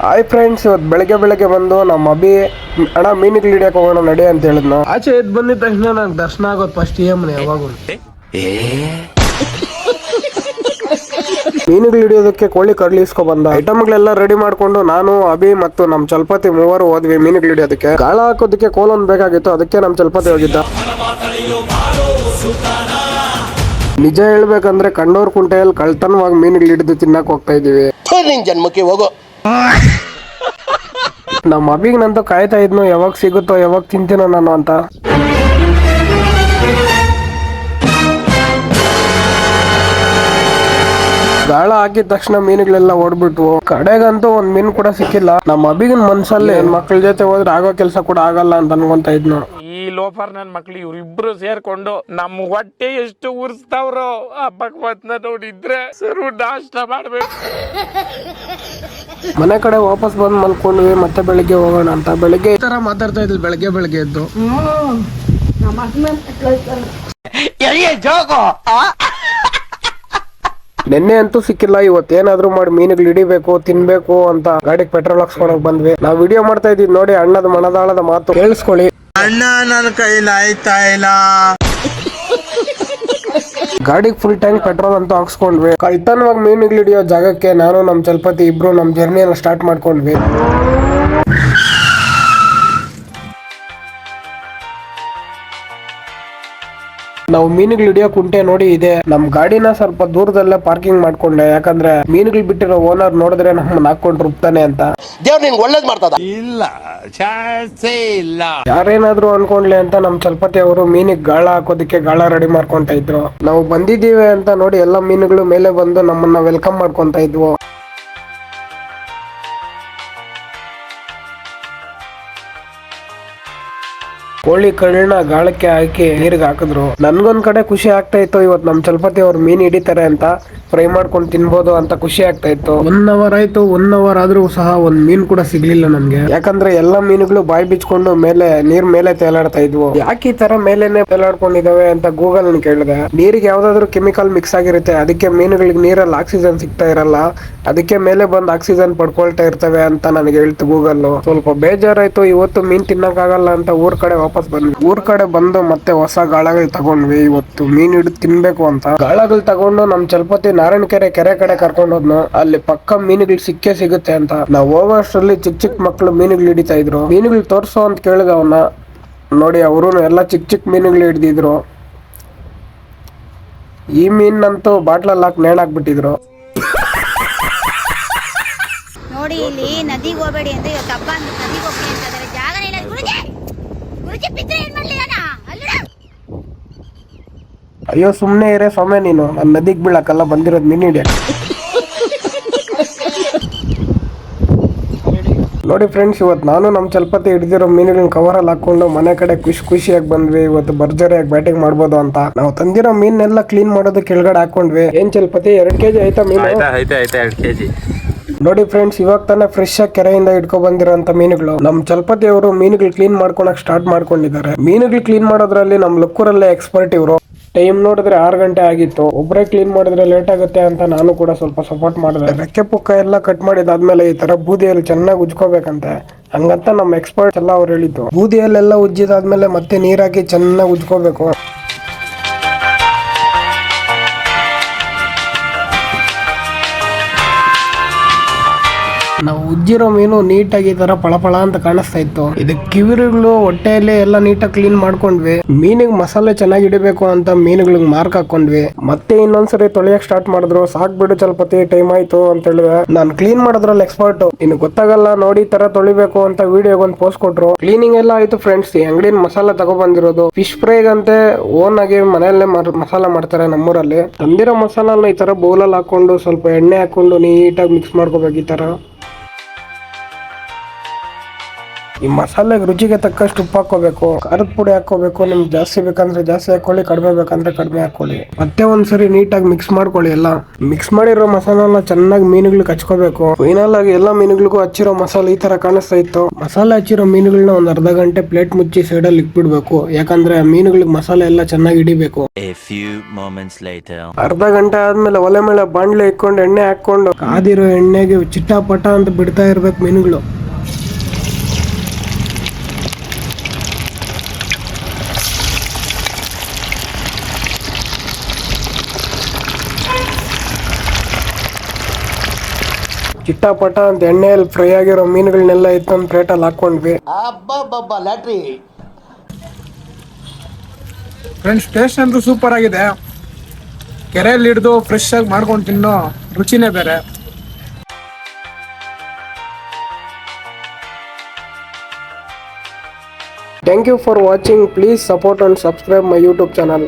Hi friends, ಇವತ್ತು ಬೆಳಗ್ಗೆ ಬೆಳಗ್ಗೆ ಬಂದು ನಮ್ಮ ಅಭಿ ಅಣ್ಣ ಮೀನಿಗೆ ಹಿಡಿಯಕ್ಕೆ ಹೋಗೋಣ ನಡಿ ಅಂತ ಹೇಳಿದ್ನು. ಆಚೆ ಎದ್ದು ಬಂದಿದ ತಕ್ಷಣ ನಂಗೆ ದರ್ಶನ ಆಗೋದು ಫಸ್ಟ್ ಏಮ್ನೆ ಯಾವಾಗ ಮೀನುಗಳು ಹಿಡಿಯೋದಕ್ಕೆ ಕೋಳಿ ಕರ್ಲಿಸ್ಕೊ ಬಂದ. ಐಟಮ್ಗಳೆಲ್ಲ ರೆಡಿ ಮಾಡ್ಕೊಂಡು ನಾನು ಅಭಿ ಮತ್ತು ನಮ್ ಚಲ್ಪತಿ ಮೂವರು ಹೋದ್ವಿ ಮೀನುಗಳು ಹಿಡಿಯೋದಕ್ಕೆ. ಗಾಳ ಹಾಕೋದಕ್ಕೆ ಕೋಲೊಂದು ಬೇಕಾಗಿತ್ತು, ಅದಕ್ಕೆ ನಮ್ ಚಲ್ಪತಿ ಹೋಗಿದ್ದ. ನಿಜ ಹೇಳ್ಬೇಕಂದ್ರೆ ಕಂಡೋರ್ ಕುಂಟೆಯಲ್ಲಿ ಕಳ್ತನವಾಗಿ ಮೀನುಗಳು ಹಿಡಿದು ತಿನ್ನಕ್ ಹೋಗ್ತಾ ಇದೀವಿ. ಜನ್ಮಕ್ಕೆ ಹೋಗೋ ನಮ್ಮ ಅಭಿಗ್ ನಂತೂ ಕಾಯ್ತಾ ಇದ್ನು, ಯಾವಾಗ ಸಿಗುತ್ತೋ ಯಾವಾಗ ತಿಂತೀನೋ ನಾನು ಅಂತ. ಗಾಳ ಹಾಕಿದ ತಕ್ಷಣ ಮೀನುಗಳೆಲ್ಲ ಓಡ್ಬಿಟ್ವು. ಕಡೆಗಂತೂ ಒಂದ್ ಮೀನು ಕೂಡ ಸಿಕ್ಕಿಲ್ಲ. ನಮ್ಮ ಅಭಿಗನ್ ಮನ್ಸಲ್ಲಿ ಮಕ್ಳ ಜೊತೆ ಹೋದ್ರೆ ಆಗೋ ಕೆಲಸ ಕೂಡ ಆಗಲ್ಲ ಅಂತ ಅನ್ಕೊಂತ ಇದ್ನು. ಈ ಲೋಫರ್ ನನ್ ಮಕ್ಳು ಇವ್ರಿಬ್ರು ಸೇರ್ಕೊಂಡು ನಮ್ ಹೊಟ್ಟೆ ಎಷ್ಟು ಉರ್ಸ್ತಾವ್ರೋ ಆ ಭಗವತ್ನ ನೋಡಿದ್ರೆ ಸರು ನಾಷ್ಟ ಮಾಡ್ಬೇಕು. ಮನೆ ಕಡೆ ವಾಪಸ್ ಬಂದ್ ಮಲ್ಕೊಂಡ್ವಿ, ಮತ್ತೆ ಬೆಳಿಗ್ಗೆ ಹೋಗೋಣ ಅಂತ. ಬೆಳಿಗ್ಗೆ ಈ ತರ ಮಾತಾಡ್ತಾ ಇದ್ವಿ ಬೆಳಗ್ಗೆ ಬೆಳಗ್ಗೆ ಎದ್ದು. ನಿನ್ನೆ ಅಂತೂ ಸಿಕ್ಕಿಲ್ಲ. ಇವತ್ತೇನಾದ್ರೂ ಮಾಡಿ ಮೀನುಗಳು ಹಿಡಿಬೇಕು ತಿನ್ಬೇಕು ಅಂತ ಗಾಡಿಗೆ ಪೆಟ್ರೋಲ್ ಹಾಕ್ಸ್ಕೊಳಕ್ ಬಂದ್ವಿ. ನಾವ್ ವಿಡಿಯೋ ಮಾಡ್ತಾ ಇದ್ವಿ ನೋಡಿ, ಅಣ್ಣದ ಮನದಾಳದ ಮಾತು ಕೇಳಿಸ್ಕೊಳ್ಳಿ. ಅಣ್ಣ ನನ್ನ ಕೈಲಿ ಆಯ್ತಾ ಇಲ್ಲ. ಗಾಡಿಗೆ ಫುಲ್ ಟ್ಯಾಂಕ್ ಪೆಟ್ರೋಲ್ ಅಂತೂ ಹಾಕ್ಸ್ಕೊಂಡ್ವಿ. ಕಳ್ತನವಾಗಿ ಮೀನುಗಳು ಹಿಡಿಯೋ ಜಾಗಕ್ಕೆ ನಾನು ನಮ್ ಚಲ್ಪತಿ ಇಬ್ರು ನಮ್ ಜರ್ನಿಯನ್ನ ಸ್ಟಾರ್ಟ್ ಮಾಡ್ಕೊಂಡ್ವಿ. ನಾವು ಮೀನುಗಳು ಹಿಡಿಯೋ ಕುಂಟೆ ನೋಡಿ ಇದೆ. ನಮ್ ಗಾಡಿನ ಸ್ವಲ್ಪ ದೂರದಲ್ಲೇ ಪಾರ್ಕಿಂಗ್ ಮಾಡ್ಕೊಂಡೆ, ಯಾಕಂದ್ರೆ ಮೀನುಗಳು ಬಿಟ್ಟಿರೋ ಓನರ್ ನೋಡಿದ್ರೆ ನಮ್ಮನ್ನ ಹಾಕೊಂಡು ರುಬ್ತಾನೆ ಅಂತ. ದೇವ್ರು ನಿನ್ಗೆ ಒಳ್ಳೇದ್ ಮಾಡ್ತದ. ಇಲ್ಲ ಚಾನ್ಸೇ ಇಲ್ಲ. ಯಾರೇನಾದ್ರು ಅನ್ಕೊಂಡ್ಲಿ ಅಂತ ನಮ್ ಚಲ್ಪತಿ ಅವರು ಮೀನಿಗೆ ಗಾಳ ಹಾಕೋದಕ್ಕೆ ಗಾಳ ರೆಡಿ ಮಾಡ್ಕೊಂತ ಇದ್ರು. ನಾವು ಬಂದಿದ್ದೀವಿ ಅಂತ ನೋಡಿ ಎಲ್ಲ ಮೀನುಗಳು ಮೇಲೆ ಬಂದು ನಮ್ಮನ್ನ ವೆಲ್ಕಮ್ ಮಾಡ್ಕೊಂತ ಇದ್ವು. ಕೋಳಿ ಕಳ್ಳನ ಗಾಳಕ್ಕೆ ಹಾಕಿ ನೀರಿಗೆ ಹಾಕಿದ್ರು. ನನ್ಗೊಂದ್ ಕಡೆ ಖುಷಿ ಆಗ್ತಾ ಇತ್ತು, ಇವತ್ತು ನಮ್ ಚಲ್ಪತಿ ಅವ್ರು ಮೀನ್ ಹಿಡಿತಾರೆ ಅಂತ ಫ್ರೈ ಮಾಡ್ಕೊಂಡು ತಿನ್ಬೋದು ಅಂತ ಖುಷಿ ಆಗ್ತಾ ಇತ್ತು. 1 ಅವರ್ ಆಯ್ತು, 1 ಅವರ್ ಆದ್ರೂ ಸಹ ಒಂದ್ ಮೀನ್ ಕೂಡ ಸಿಗ್ಲಿಲ್ಲ ನನ್ಗೆ. ಯಾಕಂದ್ರೆ ಎಲ್ಲಾ ಮೀನುಗಳು ಬಾಯಿ ಬಿಚ್ಕೊಂಡು ಮೇಲೆ ನೀರ್ ಮೇಲೆ ತೇಲಾಡ್ತಾ ಇದ್ವು. ಯಾಕೆ ಈ ತರ ಮೇಲೆನೆ ತೇಲಾಡ್ಕೊಂಡಿದಾವೆ ಅಂತ ಗೂಗಲ್ ಕೇಳಿದೆ. ನೀರಿಗೆ ಯಾವ್ದಾದ್ರು ಕೆಮಿಕಲ್ ಮಿಕ್ಸ್ ಆಗಿರುತ್ತೆ, ಅದಕ್ಕೆ ಮೀನುಗಳಿಗೆ ನೀರಲ್ಲಿ ಆಕ್ಸಿಜನ್ ಸಿಗ್ತಾ ಇರಲ್ಲ, ಅದಕ್ಕೆ ಮೇಲೆ ಬಂದು ಆಕ್ಸಿಜನ್ ಪಡ್ಕೊಳ್ತಾ ಇರ್ತವೆ ಅಂತ ನನಗೆ ಹೇಳ್ತು ಗೂಗಲ್. ಸ್ವಲ್ಪ ಬೇಜಾರಾಯ್ತು. ಇವತ್ತು ಮೀನ್ ತಿನ್ನಕ್ ಆಗಲ್ಲ ಅಂತ ಊರ್ ಕಡೆ ವಾಪಸ್ ಬಂದ್ವಿ. ಊರ್ ಕಡೆ ಬಂದು ಮತ್ತೆ ಹೊಸ ಗಾಳಗಳು ತಗೊಂಡ್ವಿ. ಇವತ್ತು ಮೀನ್ ಹಿಡಿದು ತಿನ್ಬೇಕು ಅಂತ ಗಾಳಗಳು ತಗೊಂಡು ನಮ್ ಚಲ್ಪತಿ ನಾರಾಯಣಕೆರೆ ಕೆರೆ ಕಡೆ ಕರ್ಕೊಂಡು ಹೋದ್ನು. ಅಲ್ಲಿ ಪಕ್ಕ ಮೀನುಗಳು ಸಿಕ್ಕೇ ಸಿಗುತ್ತೆ ಅಂತ. ನಾವು ಹೋಗೋಷ್ಟರಲ್ಲಿ ಚಿಕ್ಕ ಚಿಕ್ಕ ಮಕ್ಳು ಮೀನುಗಳು ಹಿಡಿತಾ ಇದ್ರು. ಮೀನುಗಳು ತೋರ್ಸೋ ಅಂತ ಕೇಳಿದ ಅವನ್ನ. ನೋಡಿ ಅವರು ಎಲ್ಲ ಚಿಕ್ಕ ಚಿಕ್ಕ ಮೀನುಗಳು ಹಿಡಿದಿದ್ರು. ಈ ಮೀನಂತೂ ಬಾಟ್ಲಲ್ಲಿ ಹಾಕಿ ನೇಣಾಕ್ಬಿಟ್ಟಿದ್ರು. ನೋಡಿ ಇಲ್ಲಿ ನದಿಗೆ ಹೋಗಬೇಡಿ ಅಂತ ಇವತ್ತು ಹಬ್ಬ ಅಂತ ನದಿಗೆ ಹೋಗ್ತೀನಿ ಅಂತ ಇದ್ದಾರೆ. ಜಾಗನೇ ಇಲ್ಲ. ಗುರುಜಿ ಗುರುಜಿ ಪಿತ್ರೆ ಏನ್ ಮಾಡ್ಲಿ ನಾನು ಅಲ್ಲಡ. ಅಯ್ಯೋ ಸುಮ್ನೆ ಇರೇ ಸೊಮ್ಮೆ ನೀನು, ನನ್ನ ನದಿಗೆ ಬೀಳಕ್ಕಲ್ಲ ಬಂದಿರೋದು ಮೀನ್ ಹಿಡಿಯಕ್ಕೆ. ನೋಡಿ ಫ್ರೆಂಡ್ಸ್, ಇವತ್ತು ನಾನು ನಮ್ಮ ಚಲ್ಪತಿ ಹಿಡಿದಿರೋ ಮೀನುಗಳನ್ನ ಕವರಲ್ಲಿ ಹಾಕೊಂಡು ಮನೆ ಕಡೆ ಖುಷಿಯಾಗಿ ಬಂದ್ವಿ. ಇವತ್ತು ಭರ್ಜರಿಯಾಗಿ ಬ್ಯಾಟಿಂಗ್ ಮಾಡ್ಬೋದು ಅಂತ ನಾವು ತಂದಿರೋ ಮೀನೆಲ್ಲ ಕ್ಲೀನ್ ಮಾಡೋದು ಕೆಳಗಡೆ ಹಾಕೊಂಡ್ವಿ. ಏನ್ ಚಲ್ಪತಿ 2 kg ಆಯ್ತಾ ಮೀನು? 2 kg. ನೋಡಿ ಫ್ರೆಂಡ್ಸ್, ಇವಾಗ ತಾನೇ ಫ್ರೆಶ್ ಆಗಿ ಕೆರೆಯಿಂದ ಇಟ್ಕೊ ಬಂದಿರೋಂತ ಮೀನುಗಳು. ನಮ್ ಚಲ್ಪತಿ ಅವರು ಮೀನುಗಳು ಕ್ಲೀನ್ ಮಾಡ್ಕೊಳಕ್ ಸ್ಟಾರ್ಟ್ ಮಾಡ್ಕೊಂಡಿದ್ದಾರೆ. ಮೀನುಗಳು ಕ್ಲೀನ್ ಮಾಡೋದ್ರಲ್ಲಿ ನಮ್ ಲಕ್ಕೂರಲ್ಲೇ ಎಕ್ಸ್ಪರ್ಟ್ ಇವರು. ಟೈಮ್ ನೋಡಿದ್ರೆ 6 ಗಂಟೆ ಆಗಿತ್ತು. ಒಬ್ಬರೇ ಕ್ಲೀನ್ ಮಾಡಿದ್ರೆ ಲೇಟ್ ಆಗುತ್ತೆ ಅಂತ ನಾನು ಕೂಡ ಸ್ವಲ್ಪ ಸಪೋರ್ಟ್ ಮಾಡಿದೆ. ರೆಕ್ಕೆ ಪುಕ್ಕ ಎಲ್ಲ ಕಟ್ ಮಾಡಿದಾದ್ಮೇಲೆ ಈ ತರ ಬೂದಿಯಲ್ಲಿ ಚೆನ್ನಾಗಿ ಉಜ್ಕೋಬೇಕಂತೆ. ಹಂಗಂತ ನಮ್ಮ ಎಕ್ಸ್ಪರ್ಟ್ ಎಲ್ಲ ಅವ್ರು ಹೇಳಿದ್ದು. ಬೂದಿಯಲ್ಲೆಲ್ಲ ಉಜ್ಜಿದಾದ್ಮೇಲೆ ಮತ್ತೆ ನೀರಾಕಿ ಚೆನ್ನಾಗಿ ಉಜ್ಕೋಬೇಕು. ನಾವು ಉಜ್ಜಿರೋ ಮೀನು ನೀಟಾಗಿ ಈ ತರ ಪಳಪಳ ಅಂತ ಕಾಣಿಸ್ತಾ ಇತ್ತು. ಇದು ಕಿವಿರುಗಳು ಹೊಟ್ಟೆಯಲ್ಲಿ ಎಲ್ಲ ನೀಟಾಗಿ ಕ್ಲೀನ್ ಮಾಡ್ಕೊಂಡ್ವಿ. ಮೀನಿಗೆ ಮಸಾಲೆ ಚೆನ್ನಾಗಿ ಇಡಬೇಕು ಅಂತ ಮೀನುಗಳಿಗೆ ಮಾರ್ಕ್ ಹಾಕೊಂಡ್ವಿ. ಮತ್ತೆ ಇನ್ನೊಂದ್ಸರಿ ತೊಳೆಯಕ್ ಸ್ಟಾರ್ಟ್ ಮಾಡಿದ್ರು. ಸಾಕ್ ಬಿಡು ಚಲ್ಪತಿ, ಟೈಮ್ ಆಯ್ತು ಅಂತ ಹೇಳಿದ್ರೆ ನಾನು ಕ್ಲೀನ್ ಮಾಡೋದ್ರಲ್ಲಿ ಎಕ್ಸ್ಪರ್ಟ್, ಇನ್ನು ಗೊತ್ತಾಗಲ್ಲ ನೋಡಿ ತರ ತೊಳಿಬೇಕು ಅಂತ ವಿಡಿಯೋಗೆ ಒಂದು ಪೋಸ್ಟ್ ಕೊಟ್ರು. ಕ್ಲೀನಿಂಗ್ ಎಲ್ಲ ಆಯ್ತು ಫ್ರೆಂಡ್ಸ್. ಈ ಅಂಗಡಿನ ಮಸಾಲ ತಗೊಬಂದಿರೋದು ಫಿಶ್ ಫ್ರೈಗಂತೆ ಓನ್ ಆಗಿ ಮನೆಯಲ್ಲೇ ಮಸಾಲ ಮಾಡ್ತಾರೆ ನಮ್ಮೂರಲ್ಲಿ. ತಂದಿರೋ ಮಸಾಲನ ಈ ತರ ಬೌಲಲ್ಲಿ ಹಾಕೊಂಡು ಸ್ವಲ್ಪ ಎಣ್ಣೆ ಹಾಕೊಂಡು ನೀಟಾಗಿ ಮಿಕ್ಸ್ ಮಾಡ್ಕೋಬೇಕು. ಈ ತರ ಈ ಮಸಾಲೆಗೆ ರುಚಿಗೆ ತಕ್ಕಷ್ಟು ಉಪ್ಪು ಹಾಕೋಬೇಕು, ಖಾರದ ಪುಡಿ ಹಾಕೋಬೇಕು. ನಿಮ್ಗೆ ಜಾಸ್ತಿ ಬೇಕಂದ್ರೆ ಜಾಸ್ತಿ ಹಾಕೊಳ್ಳಿ, ಕಡಿಮೆ ಬೇಕಂದ್ರೆ ಕಡಿಮೆ ಹಾಕೊಳ್ಳಿ. ಮತ್ತೆ ಒಂದ್ಸರಿ ನೀಟಾಗಿ ಮಿಕ್ಸ್ ಮಾಡ್ಕೊಳ್ಳಿ. ಎಲ್ಲ ಮಿಕ್ಸ್ ಮಾಡಿರೋ ಮಸಾಲೆನ ಚೆನ್ನಾಗಿ ಮೀನುಗಳಿಗೆ ಹಚ್ಕೋಬೇಕು. ಫೈನಲ್ ಆಗಿ ಎಲ್ಲ ಮೀನುಗಳಿಗೂ ಹಚ್ಚಿರೋ ಮಸಾಲೆ ಈ ತರ ಕಾಣಿಸ್ತಾ ಇತ್ತು. ಮಸಾಲೆ ಹಚ್ಚಿರೋ ಮೀನುಗಳನ್ನ ಒಂದ್ ಅರ್ಧ ಗಂಟೆ ಪ್ಲೇಟ್ ಮುಚ್ಚಿ ಸೈಡಲ್ಲಿ ಇಟ್ಬಿಡ್ಬೇಕು. ಯಾಕಂದ್ರೆ ಮೀನುಗಳಿಗೆ ಮಸಾಲೆ ಎಲ್ಲ ಚೆನ್ನಾಗಿ ಹಿಡಿಬೇಕು. A few moments later. ಅರ್ಧ ಗಂಟೆ ಆದ್ಮೇಲೆ ಒಲೆ ಮೇಲೆ ಬಾಣ್ಲೆ ಇಟ್ಕೊಂಡು ಎಣ್ಣೆ ಹಾಕೊಂಡು ಕಾದಿರೋ ಎಣ್ಣೆಗೆ ಚಿಟ್ಟಾಪಟ ಅಂತ ಬಿಡ್ತಾ ಇರ್ಬೇಕು ಮೀನುಗಳು. ಚಿಟ್ಟಾಪಟ ಅಂತ ಎಣ್ಣೆಯಲ್ಲಿ ಫ್ರೈ ಆಗಿರೋ ಮೀನುಗಳನ್ನೆಲ್ಲ ಎತ್ತೊಂದು ಪ್ಲೇಟಲ್ಲಿ ಹಾಕೊಂಡ್ವಿ. ಅಬ್ಬಬ್ಬಬ್ಬ ಲ್ಯಾಟ್ರಿ. ಫ್ರೆಂಡ್ಸ್, ಟೇಸ್ಟ್ ಅಂತೂ ಸೂಪರ್ ಆಗಿದೆ. ಕೆರೆಯಲ್ಲಿ ಹಿಡಿದು ಫ್ರೆಶ್ ಆಗಿ ಮಾಡ್ಕೊಂಡು ತಿನ್ನೋ ರುಚಿನೇ ಬೇರೆ. Thank you for watching. Please support and subscribe my YouTube channel.